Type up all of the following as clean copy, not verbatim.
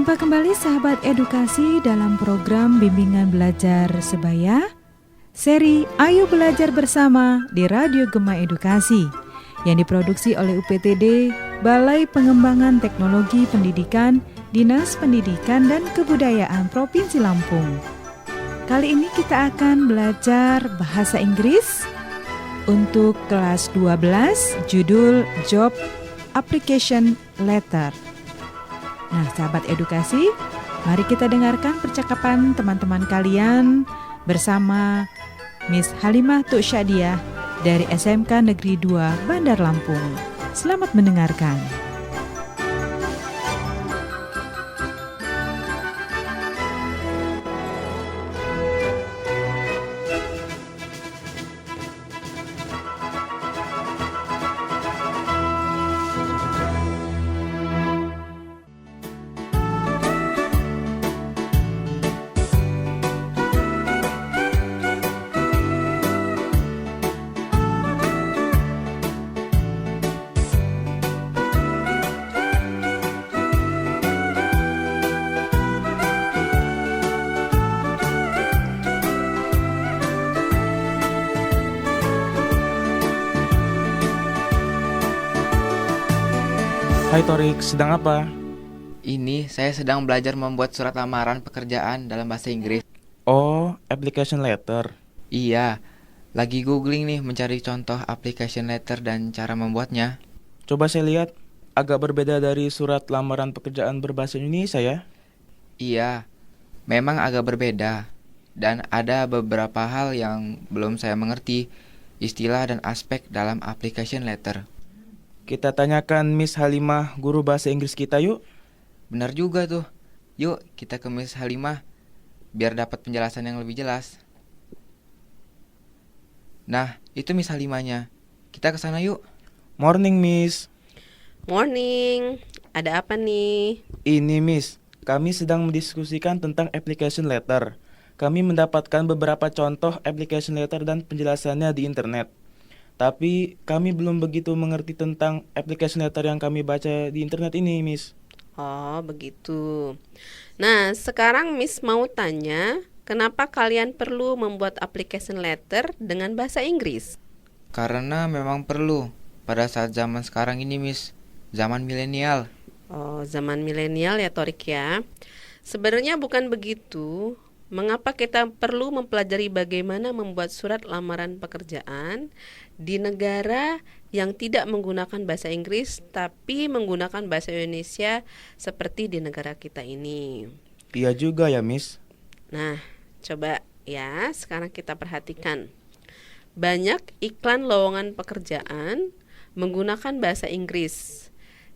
Berjumpa kembali sahabat edukasi dalam program Bimbingan Belajar Sebaya, seri Ayo Belajar Bersama di Radio Gema Edukasi, yang diproduksi oleh UPTD, Balai Pengembangan Teknologi Pendidikan, Dinas Pendidikan dan Kebudayaan Provinsi Lampung. Kali ini kita akan belajar bahasa Inggris untuk kelas 12, judul Job Application Letter. Nah, sahabat edukasi, mari kita dengarkan percakapan teman-teman kalian bersama Miss Halimah Tuksyadia dari SMK Negeri 2 Bandar Lampung. Selamat mendengarkan. Hai Torik, sedang apa? Ini saya sedang belajar membuat surat lamaran pekerjaan dalam bahasa Inggris. Oh, application letter. Iya, lagi googling nih mencari contoh application letter dan cara membuatnya. Coba saya lihat, agak berbeda dari surat lamaran pekerjaan berbahasa Indonesia ya? Iya, memang agak berbeda. Dan ada beberapa hal yang belum saya mengerti, istilah dan aspek dalam application letter. Kita tanyakan Miss Halimah, guru bahasa Inggris kita yuk. Benar juga tuh. Yuk kita ke Miss Halimah, biar dapat penjelasan yang lebih jelas. Nah, itu Miss Halimahnya. Kita ke sana yuk. Morning Miss. Morning, ada apa nih? Ini Miss, kami sedang mendiskusikan tentang application letter. Kami mendapatkan beberapa contoh application letter dan penjelasannya di internet. Tapi kami belum begitu mengerti tentang application letter yang kami baca di internet ini, Miss. Oh, begitu. Nah, sekarang Miss mau tanya, kenapa kalian perlu membuat application letter dengan bahasa Inggris? Karena memang perlu pada saat zaman sekarang ini, Miss. Zaman milenial. Oh, zaman milenial ya, Torik ya. Sebenarnya bukan begitu. Mengapa kita perlu mempelajari bagaimana membuat surat lamaran pekerjaan di negara yang tidak menggunakan bahasa Inggris tapi menggunakan bahasa Indonesia seperti di negara kita ini? Iya juga ya, Miss. Nah, coba ya, sekarang kita perhatikan. Banyak iklan lowongan pekerjaan menggunakan bahasa Inggris.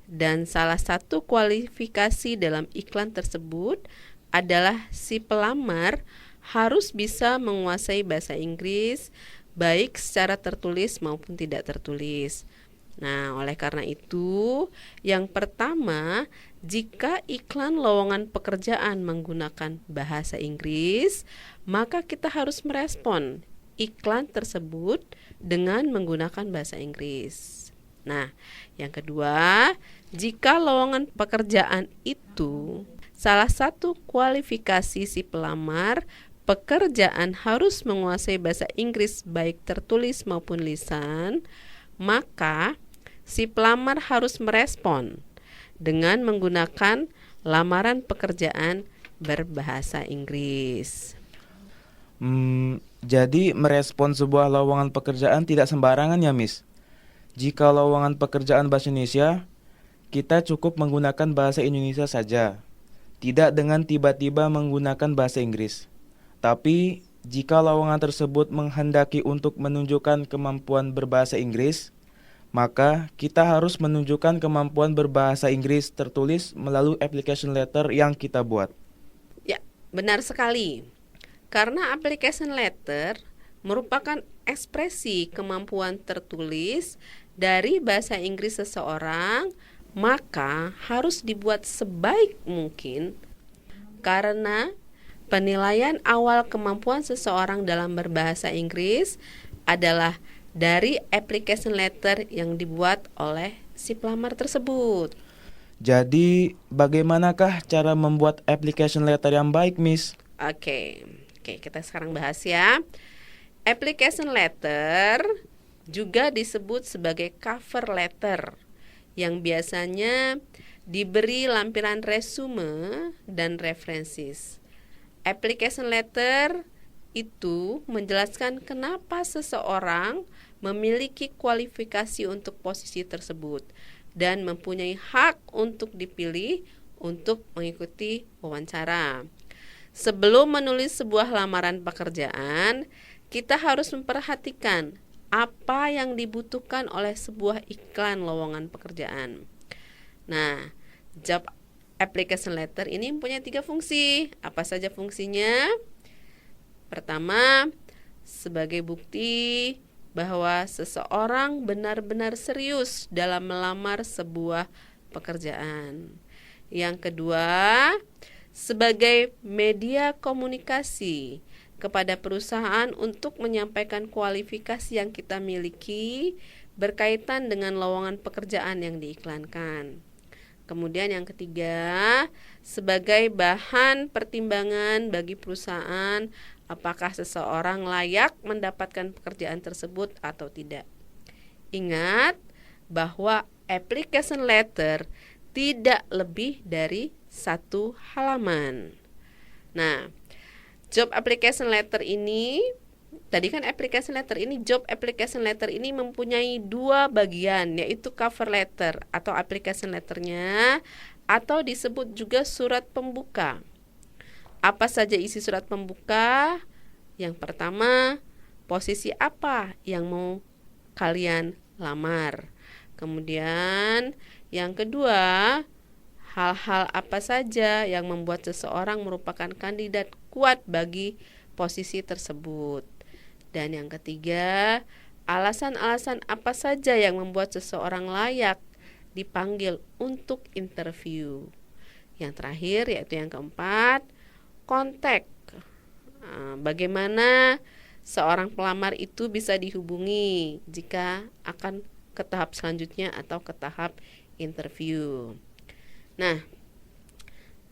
Dan salah satu kualifikasi dalam iklan tersebut adalah si pelamar harus bisa menguasai bahasa Inggris baik secara tertulis maupun tidak tertulis. Nah, oleh karena itu, yang pertama, jika iklan lowongan pekerjaan menggunakan bahasa Inggris, maka kita harus merespon iklan tersebut dengan menggunakan bahasa Inggris. Nah, yang kedua, jika lowongan pekerjaan itu salah satu kualifikasi si pelamar pekerjaan harus menguasai bahasa Inggris baik tertulis maupun lisan, maka si pelamar harus merespon dengan menggunakan lamaran pekerjaan berbahasa Inggris. Jadi merespon sebuah lowongan pekerjaan tidak sembarangan ya, Miss? Jika lowongan pekerjaan bahasa Indonesia, kita cukup menggunakan bahasa Indonesia saja, tidak dengan tiba-tiba menggunakan bahasa Inggris. Tapi, jika lowongan tersebut menghendaki untuk menunjukkan kemampuan berbahasa Inggris, maka kita harus menunjukkan kemampuan berbahasa Inggris tertulis melalui application letter yang kita buat. Ya, benar sekali. Karena application letter merupakan ekspresi kemampuan tertulis dari bahasa Inggris seseorang, maka harus dibuat sebaik mungkin karena penilaian awal kemampuan seseorang dalam berbahasa Inggris adalah dari application letter yang dibuat oleh si pelamar tersebut. Jadi, bagaimanakah cara membuat application letter yang baik, Miss? Oke, kita sekarang bahas ya. Application letter juga disebut sebagai cover letter yang biasanya diberi lampiran resume dan references. Application letter itu menjelaskan kenapa seseorang memiliki kualifikasi untuk posisi tersebut dan mempunyai hak untuk dipilih untuk mengikuti wawancara. Sebelum menulis sebuah lamaran pekerjaan, kita harus memperhatikan apa yang dibutuhkan oleh sebuah iklan lowongan pekerjaan. Nah, job application letter ini mempunyai 3 fungsi. Apa saja fungsinya? Pertama, sebagai bukti bahwa seseorang benar-benar serius dalam melamar sebuah pekerjaan. Yang kedua, sebagai media komunikasi kepada perusahaan untuk menyampaikan kualifikasi yang kita miliki berkaitan dengan lowongan pekerjaan yang diiklankan. Kemudian yang ketiga, sebagai bahan pertimbangan bagi perusahaan apakah seseorang layak mendapatkan pekerjaan tersebut atau tidak. Ingat bahwa application letter tidak lebih dari 1 halaman. Nah, job application letter ini, tadi kan application letter ini, job application letter ini mempunyai 2 bagian, yaitu cover letter atau application letternya, atau disebut juga surat pembuka. Apa saja isi surat pembuka? Yang pertama, posisi apa yang mau kalian lamar. Kemudian yang kedua, hal-hal apa saja yang membuat seseorang merupakan kandidat kuat bagi posisi tersebut. Dan yang ketiga, alasan-alasan apa saja yang membuat seseorang layak dipanggil untuk interview. Yang terakhir yaitu yang keempat, kontak. Bagaimana seorang pelamar itu bisa dihubungi jika akan ke tahap selanjutnya atau ke tahap interview. Nah,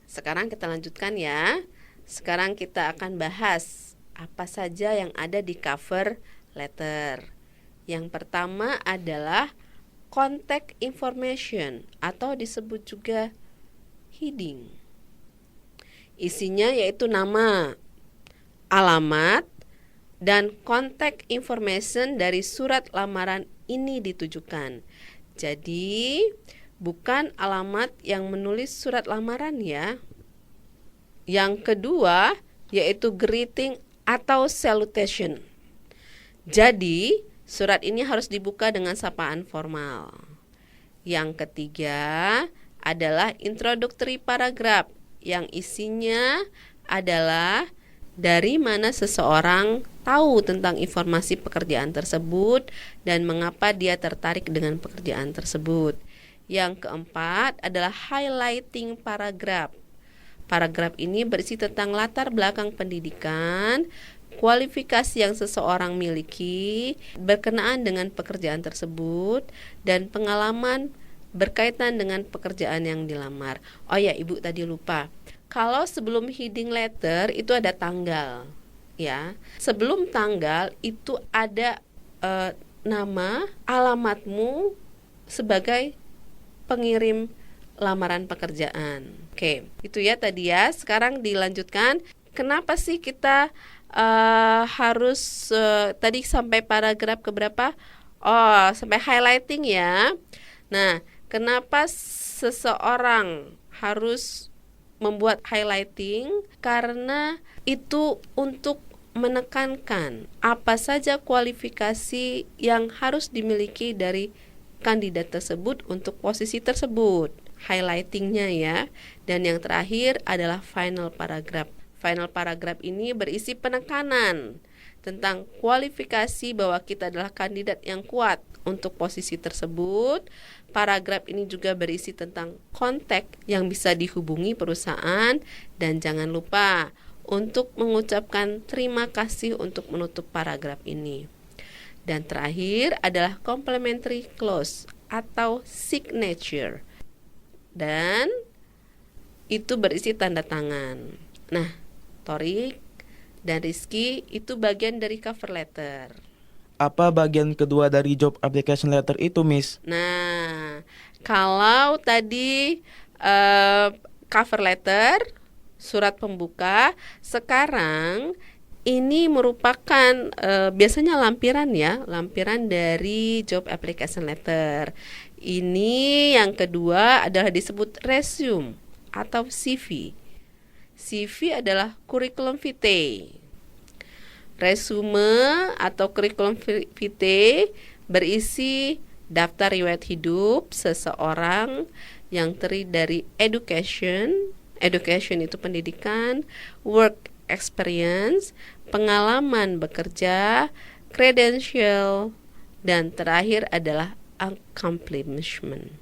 sekarang kita lanjutkan ya. Sekarang kita akan bahas apa saja yang ada di cover letter. Yang pertama adalah contact information atau disebut juga heading. Isinya yaitu nama, alamat, dan contact information dari surat lamaran ini ditujukan. Jadi, bukan alamat yang menulis surat lamaran ya. Yang kedua yaitu greeting atau salutation. Jadi, surat ini harus dibuka dengan sapaan formal. Yang ketiga adalah introductory paragraph yang isinya adalah dari mana seseorang tahu tentang informasi pekerjaan tersebut dan mengapa dia tertarik dengan pekerjaan tersebut. Yang keempat adalah highlighting paragraph. Paragraf ini berisi tentang latar belakang pendidikan, kualifikasi yang seseorang miliki berkenaan dengan pekerjaan tersebut, dan pengalaman berkaitan dengan pekerjaan yang dilamar. Oh ya, Ibu tadi lupa. Kalau sebelum heading letter itu ada tanggal, ya. Sebelum tanggal itu ada nama, alamatmu sebagai pengirim lamaran pekerjaan. Oke, itu ya tadi ya. Sekarang dilanjutkan. Kenapa sih kita harus tadi sampai paragraf keberapa? Oh, sampai highlighting ya. Nah, kenapa seseorang harus membuat highlighting? Karena itu untuk menekankan apa saja kualifikasi yang harus dimiliki dari kandidat tersebut untuk posisi tersebut. Highlightingnya ya. Dan yang terakhir adalah final paragraph. Final paragraph ini berisi penekanan tentang kualifikasi bahwa kita adalah kandidat yang kuat untuk posisi tersebut. Paragraf ini juga berisi tentang kontak yang bisa dihubungi perusahaan, dan jangan lupa untuk mengucapkan terima kasih untuk menutup paragraf ini. Dan terakhir adalah complementary clause atau signature. dan itu berisi tanda tangan. Nah, Torik dan Rizky itu bagian dari cover letter. Apa bagian kedua dari job application letter itu, Miss? Nah, kalau tadi cover letter, surat pembuka, sekarang ini merupakan biasanya lampiran ya, lampiran dari job application letter. Ini yang kedua adalah disebut resume atau CV. CV adalah curriculum vitae. Resume atau curriculum vitae berisi daftar riwayat hidup seseorang yang terdiri dari education itu pendidikan, work experience, pengalaman bekerja, credential, dan terakhir adalah accomplishment.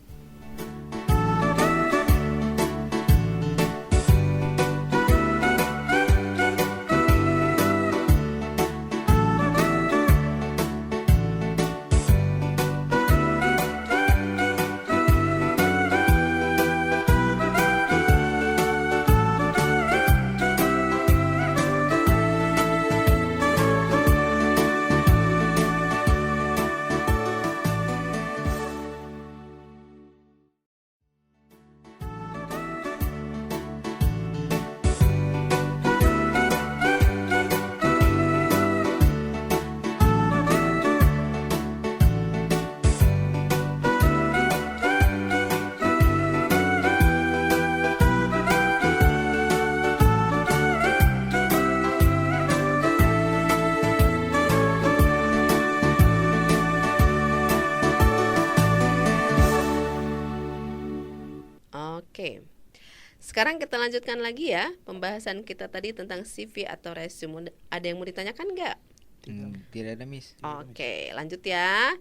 Oke. Sekarang kita lanjutkan lagi ya pembahasan kita tadi tentang CV atau resume. Ada yang mau ditanyakan nggak? Tidak ada, Miss. Oke, lanjut ya.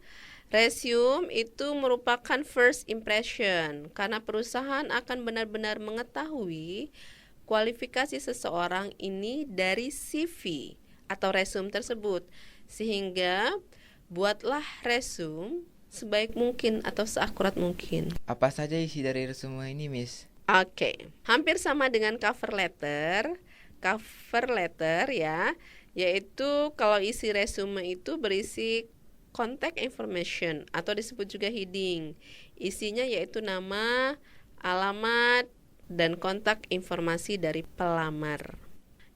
Resume itu merupakan first impression karena perusahaan akan benar-benar mengetahui kualifikasi seseorang ini dari CV atau resume tersebut. Sehingga buatlah resume sebaik mungkin atau seakurat mungkin. Apa saja isi dari resume ini, Miss? Oke, hampir sama dengan cover letter. Cover letter ya, yaitu kalau isi resume itu berisi contact information atau disebut juga heading. Isinya yaitu nama, alamat, dan kontak informasi dari pelamar.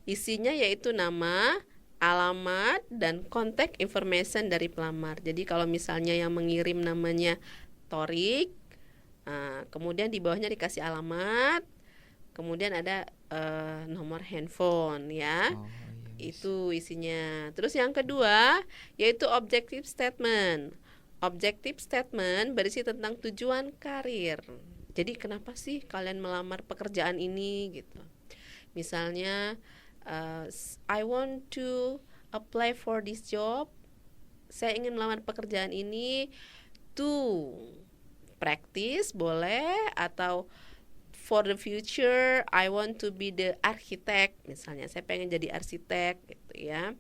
Isinya yaitu nama, alamat, dan contact information dari pelamar. Jadi kalau misalnya yang mengirim namanya Torik, kemudian di bawahnya dikasih alamat, kemudian ada nomor handphone ya. Oh, iya, Miss. Itu isinya. Terus yang kedua yaitu objective statement. Objective statement berisi tentang tujuan karir. Jadi kenapa sih kalian melamar pekerjaan ini gitu. Misalnya I want to apply for this job. Saya ingin melamar pekerjaan ini to practice boleh, atau for the future I want to be the architect. Misalnya saya pengen jadi arsitek gitu ya.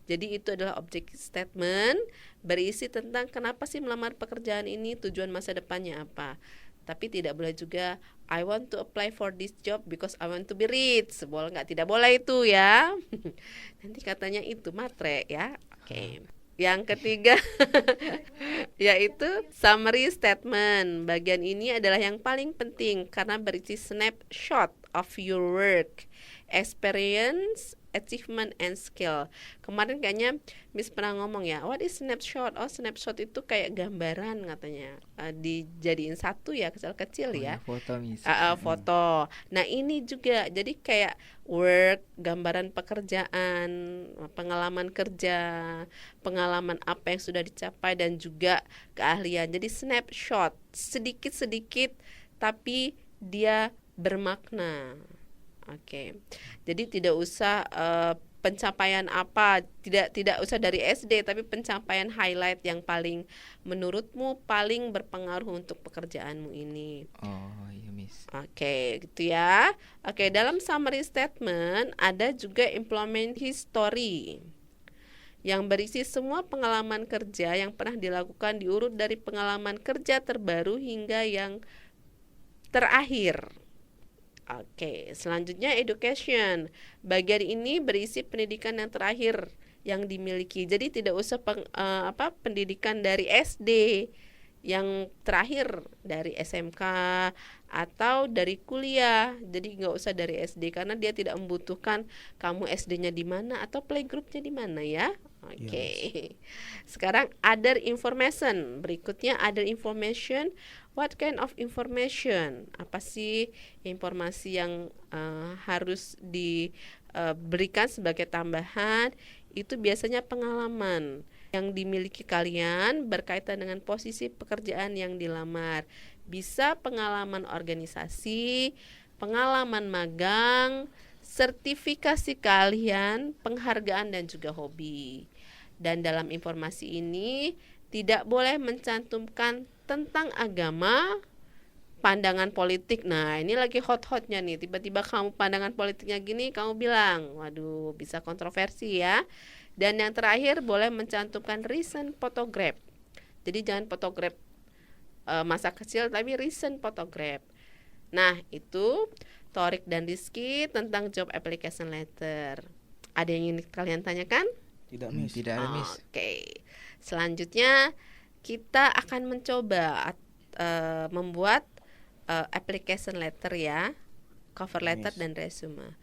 Jadi itu adalah objective statement berisi tentang kenapa sih melamar pekerjaan ini, tujuan masa depannya apa. Tapi tidak boleh juga I want to apply for this job because I want to be rich. Boleh nggak? Tidak boleh itu ya. Nanti katanya itu matre ya. Oke. Yang ketiga yaitu summary statement. Bagian ini adalah yang paling penting karena berisi snapshot of your work, experience, achievement, and skill. Kemarin kayaknya Miss pernah ngomong ya, what is snapshot? Oh, snapshot itu kayak gambaran katanya, dijadiin satu ya, kecil-kecil ya. Foto, Miss. Foto. Nah ini juga jadi kayak work, gambaran pekerjaan, pengalaman kerja, pengalaman apa yang sudah dicapai, dan juga keahlian. Jadi snapshot, sedikit-sedikit tapi dia bermakna. Oke. Jadi tidak usah pencapaian apa, tidak usah dari SD, tapi pencapaian highlight yang paling menurutmu paling berpengaruh untuk pekerjaanmu ini. Oh, iya, Miss. Oke, gitu ya. Oke, dalam summary statement ada juga employment history yang berisi semua pengalaman kerja yang pernah dilakukan diurut dari pengalaman kerja terbaru hingga yang terakhir. Oke, selanjutnya education. Bagian ini berisi pendidikan yang terakhir yang dimiliki. Jadi tidak usah pendidikan dari SD, yang terakhir dari SMK atau dari kuliah. Jadi nggak usah dari SD karena dia tidak membutuhkan kamu SD-nya di mana atau playgroup-nya di mana ya. Oke. Sekarang other information. Berikutnya other information. What kind of information? Apa sih informasi yang harus diberikan sebagai tambahan? Itu biasanya pengalaman yang dimiliki kalian berkaitan dengan posisi pekerjaan yang dilamar. Bisa pengalaman organisasi, pengalaman magang, sertifikasi kalian, penghargaan dan juga hobi. Dan dalam informasi ini tidak boleh mencantumkan tentang agama, pandangan politik. Nah, ini lagi hot-hotnya nih. Tiba-tiba kamu pandangan politiknya gini, kamu bilang, waduh, bisa kontroversi ya. Dan yang terakhir boleh mencantumkan recent photograph. Jadi jangan photograph masa kecil, tapi recent photograph. Nah, itu Torik dan Rizky tentang job application letter. Ada yang ingin kalian tanyakan? Tidak, Miss. Tidak ada, Miss. Oke. Selanjutnya kita akan mencoba membuat application letter ya, cover letter Miss. dan resume.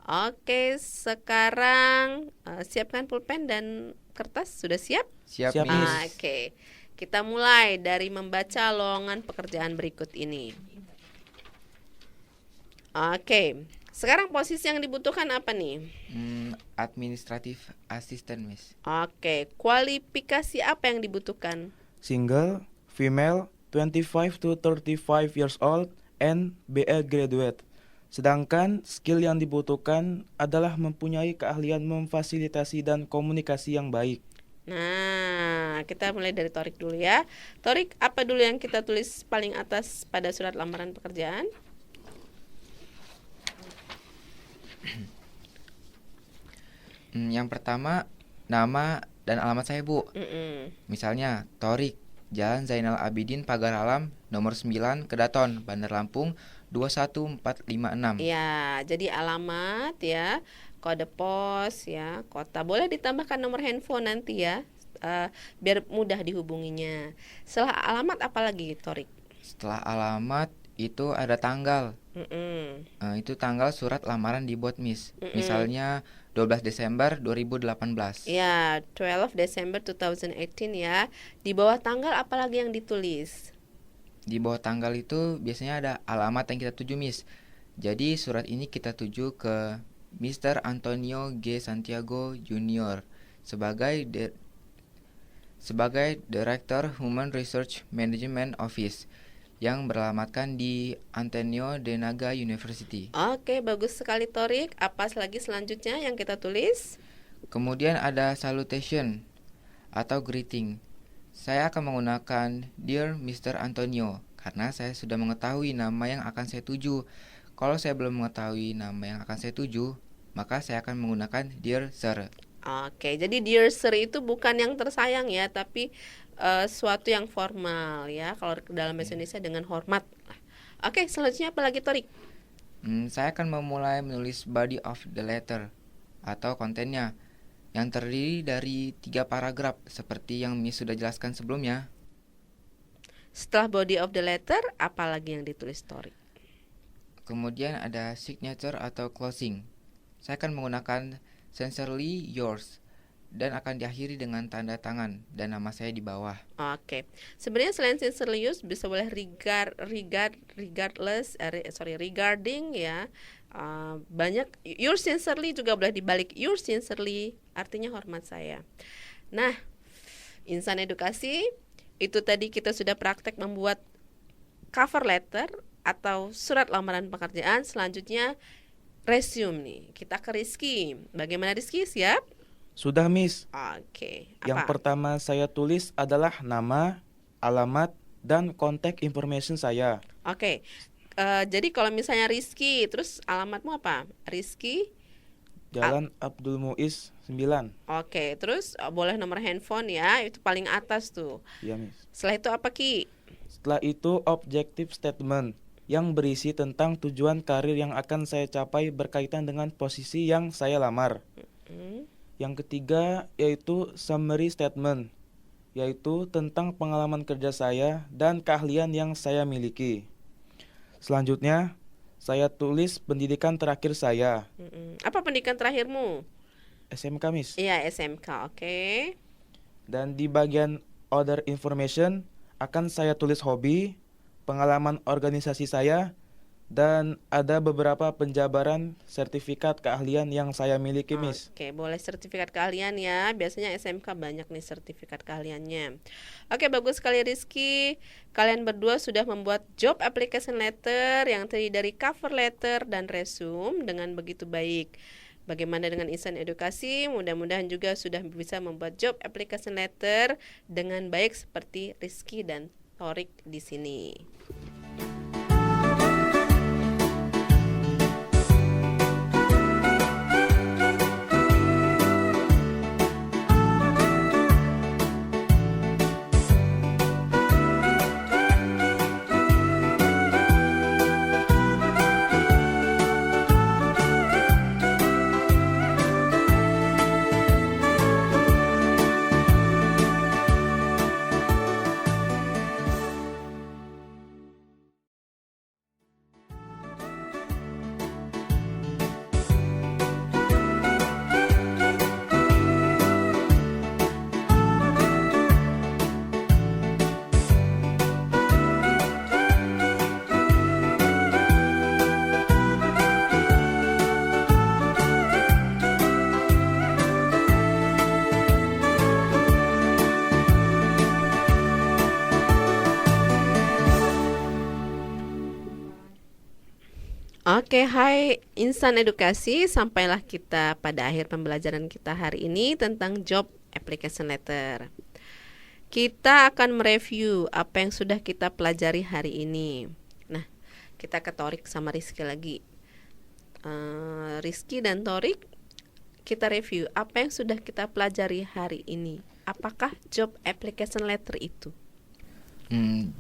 Oke, sekarang siapkan pulpen dan kertas. Sudah siap? Siap, Siap, Miss. Miss. Oke. Kita mulai dari membaca lowongan pekerjaan berikut ini. Oke. Sekarang posisi yang dibutuhkan apa nih? Administrative assistant, Miss. Oke, kualifikasi apa yang dibutuhkan? Single, female, 25 to 35 years old, and BA graduate. Sedangkan skill yang dibutuhkan adalah mempunyai keahlian memfasilitasi dan komunikasi yang baik. Nah, kita mulai dari Torik dulu ya. Torik, apa dulu yang kita tulis paling atas pada surat lamaran pekerjaan? Yang pertama, nama dan alamat saya, Bu. Misalnya, Torik, Jalan Zainal Abidin, Pagar Alam, nomor 9, Kedaton, Bandar Lampung, 21456. Ya, jadi alamat ya, kode pos ya, kota. Boleh ditambahkan nomor handphone nanti ya, biar mudah dihubunginya. Setelah alamat apa lagi, Torik? Setelah alamat itu ada tanggal. Itu tanggal surat lamaran dibuat, Miss. Misalnya 12 Desember 2018. Ya, 12 Desember 2018 ya. Di bawah tanggal apa lagi yang ditulis? Di bawah tanggal itu biasanya ada alamat yang kita tuju, Miss. Jadi surat ini kita tuju ke Mr. Antonio G. Santiago Jr. sebagai Director Human Research Management Office yang beralamatkan di Ateneo de Naga University. Oke, bagus sekali Torik. Apa lagi selanjutnya yang kita tulis? Kemudian ada salutation atau greeting. Saya akan menggunakan Dear Mr. Antonio karena saya sudah mengetahui nama yang akan saya tuju. Kalau saya belum mengetahui nama yang akan saya tuju, maka saya akan menggunakan Dear Sir. Oke, jadi Dear Sir itu bukan yang tersayang ya, tapi suatu yang formal ya. Kalau dalam bahasa Indonesia dengan hormat. Oke, selanjutnya apa lagi Torik? Saya akan memulai menulis body of the letter atau kontennya yang terdiri dari 3 paragraf seperti yang Miss sudah jelaskan sebelumnya. Setelah body of the letter, apa lagi yang ditulis Torik? Kemudian ada signature atau closing. Saya akan menggunakan sincerely yours dan akan diakhiri dengan tanda tangan dan nama saya di bawah. Oke. Sebenarnya selain sincerely yours bisa boleh regarding ya. Banyak yours sincerely juga boleh dibalik yours sincerely, artinya hormat saya. Nah, insan edukasi itu tadi kita sudah praktek membuat cover letter atau surat lamaran pekerjaan. Selanjutnya resume nih. Kita ke Rizky. Bagaimana Rizky? Siap? Sudah, Miss. Oke. Yang pertama saya tulis adalah nama, alamat, dan contact information saya. Oke. Jadi kalau misalnya Rizky, terus alamatmu apa? Rizky Jalan Abdul Muiz 9. Oke, terus boleh nomor handphone ya, itu paling atas tuh. Iya, Miss. Setelah itu apa Ki? Setelah itu objective statement. yang berisi tentang tujuan karir yang akan saya capai berkaitan dengan posisi yang saya lamar. Yang ketiga yaitu summary statement, yaitu tentang pengalaman kerja saya dan keahlian yang saya miliki. Selanjutnya, saya tulis pendidikan terakhir saya, Apa pendidikan terakhirmu? SMK, Miss. Iya, SMK, oke. Dan di bagian other information akan saya tulis hobi, pengalaman organisasi saya, dan ada beberapa penjabaran sertifikat keahlian yang saya miliki, Miss. Oke, boleh sertifikat keahlian ya. Biasanya SMK banyak nih sertifikat keahliannya. Oke, bagus sekali Rizky. Kalian berdua sudah membuat job application letter yang terdiri dari cover letter dan resume dengan begitu baik. Bagaimana dengan insan edukasi? Mudah-mudahan juga sudah bisa membuat job application letter dengan baik seperti Rizky dan Torik di sini. Oke, hai insan edukasi, sampailah kita pada akhir pembelajaran kita hari ini tentang job application letter. Kita akan mereview apa yang sudah kita pelajari hari ini. Nah, kita ke Torik sama Rizky lagi. Rizky dan Torik, kita review apa yang sudah kita pelajari hari ini. Apakah job application letter itu?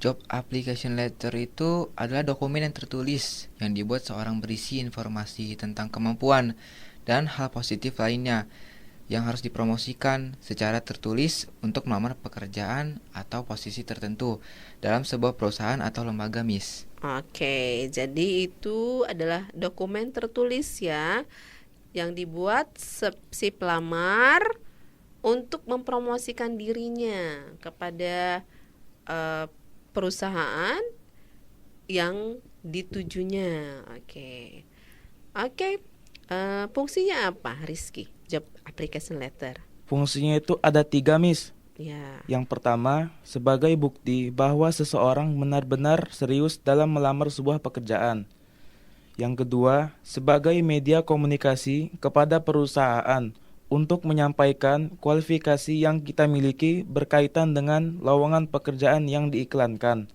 Job application letter itu adalah dokumen yang tertulis yang dibuat seorang berisi informasi tentang kemampuan dan hal positif lainnya yang harus dipromosikan secara tertulis untuk melamar pekerjaan atau posisi tertentu dalam sebuah perusahaan atau lembaga, Miss. Oke, jadi itu adalah dokumen tertulis ya yang dibuat si pelamar untuk mempromosikan dirinya kepada perusahaan yang ditujunya. Oke. Fungsinya apa, Rizky? Job application letter. Fungsinya itu ada 3, Miss. Ya. Yang pertama, sebagai bukti bahwa seseorang benar-benar serius dalam melamar sebuah pekerjaan. Yang kedua, sebagai media komunikasi kepada perusahaan untuk menyampaikan kualifikasi yang kita miliki berkaitan dengan lowongan pekerjaan yang diiklankan.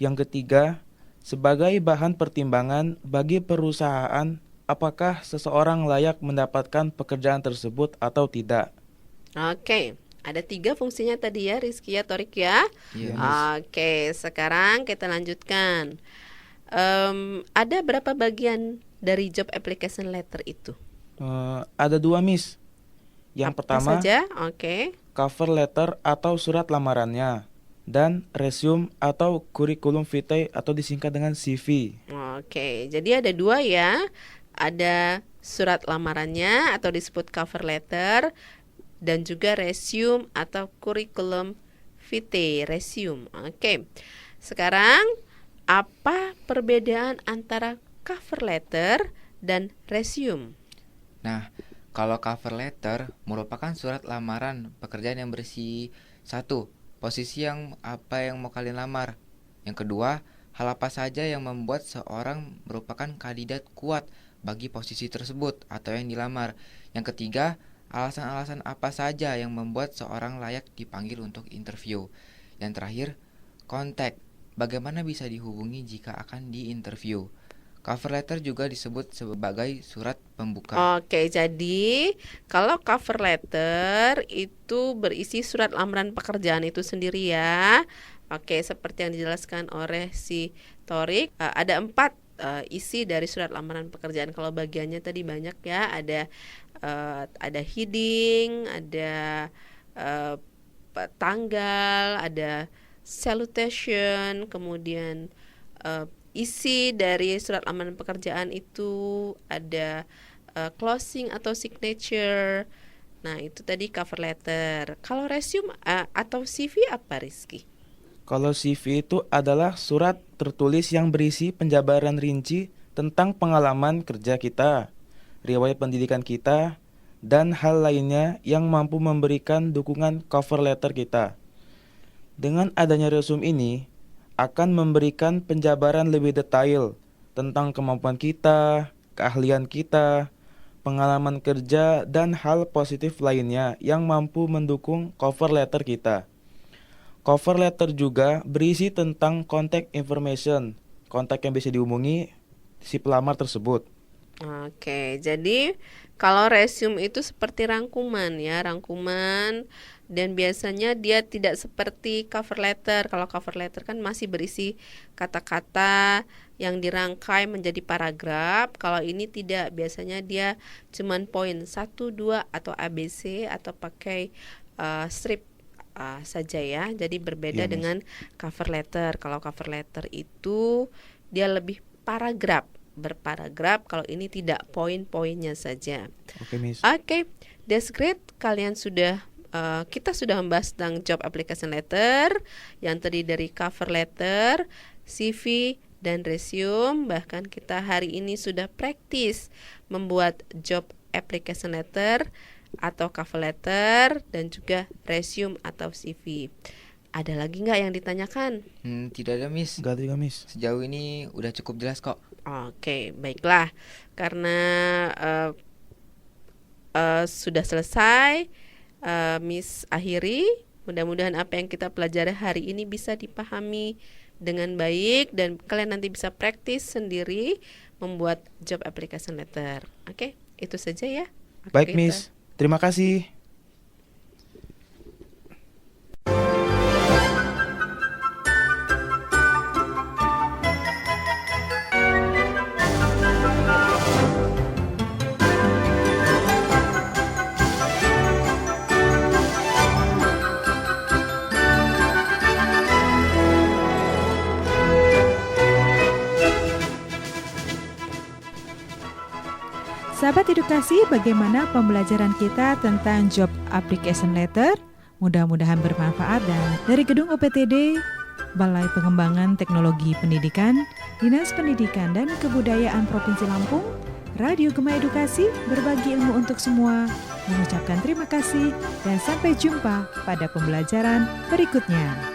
Yang ketiga, sebagai bahan pertimbangan bagi perusahaan apakah seseorang layak mendapatkan pekerjaan tersebut atau tidak. Oke, ada 3 fungsinya tadi ya, Rizky ya, Torik ya. Iya, Oke, sekarang kita lanjutkan. Ada berapa bagian dari job application letter itu? Ada 2, Miss. Yang Apa pertama, saja? Oke. cover letter atau surat lamarannya, dan resume atau curriculum vitae atau disingkat dengan CV. Oke, jadi ada 2 ya. Ada surat lamarannya atau disebut cover letter dan juga resume atau curriculum vitae, resume. Oke. Sekarang apa perbedaan antara cover letter dan resume? Nah, kalau cover letter merupakan surat lamaran pekerjaan yang berisi 1. Posisi yang mau kalian lamar. Yang kedua, hal apa saja yang membuat seorang merupakan kandidat kuat bagi posisi tersebut atau yang dilamar. Yang ketiga, alasan-alasan apa saja yang membuat seorang layak dipanggil untuk interview. Yang terakhir, kontak. Bagaimana bisa dihubungi jika akan diinterview. Cover letter juga disebut sebagai surat pembuka. Oke, jadi kalau cover letter itu berisi surat lamaran pekerjaan itu sendiri ya. Oke, seperti yang dijelaskan oleh si Torik, ada 4 isi dari surat lamaran pekerjaan. Kalau bagiannya tadi banyak ya, ada heading, ada tanggal, ada salutation, kemudian isi dari surat lamaran pekerjaan itu ada closing atau signature. Nah, itu tadi cover letter. Kalau resume atau CV apa, Rizky? Kalau CV itu adalah surat tertulis yang berisi penjabaran rinci tentang pengalaman kerja kita, riwayat pendidikan kita, dan hal lainnya yang mampu memberikan dukungan cover letter kita. Dengan adanya resume ini, akan memberikan penjabaran lebih detail tentang kemampuan kita, keahlian kita, pengalaman kerja, dan hal positif lainnya yang mampu mendukung cover letter kita. Cover letter juga berisi tentang contact information, kontak yang bisa dihubungi si pelamar tersebut. Oke, jadi kalau resume itu seperti rangkuman ya, rangkuman, dan biasanya dia tidak seperti cover letter. Kalau cover letter kan masih berisi kata-kata yang dirangkai menjadi paragraf. Kalau ini tidak, biasanya dia cuman poin 1, 2 atau ABC atau pakai strip saja ya. Jadi berbeda dengan cover letter. Kalau cover letter itu dia lebih berparagraf. Kalau ini tidak, poin-poinnya saja. Oke, Miss. Oke, that's great. Kita sudah membahas tentang job application letter yang terdiri dari cover letter, CV, dan resume. Bahkan kita hari ini sudah praktis membuat job application letter atau cover letter dan juga resume atau CV. Ada lagi nggak yang ditanyakan? Tidak ada, Miss. Enggak juga, Miss. Sejauh ini udah cukup jelas kok. Oke, baiklah. Karena sudah selesai, Miss akhiri. Mudah-mudahan apa yang kita pelajari hari ini bisa dipahami dengan baik dan kalian nanti bisa praktis sendiri membuat job application letter. Oke, itu saja ya. Baik, Miss. Terima kasih. Sahabat edukasi, bagaimana pembelajaran kita tentang job application letter? Mudah-mudahan bermanfaat. Dan dari Gedung UPTD, Balai Pengembangan Teknologi Pendidikan, Dinas Pendidikan dan Kebudayaan Provinsi Lampung, Radio Gema Edukasi berbagi ilmu untuk semua, mengucapkan terima kasih dan sampai jumpa pada pembelajaran berikutnya.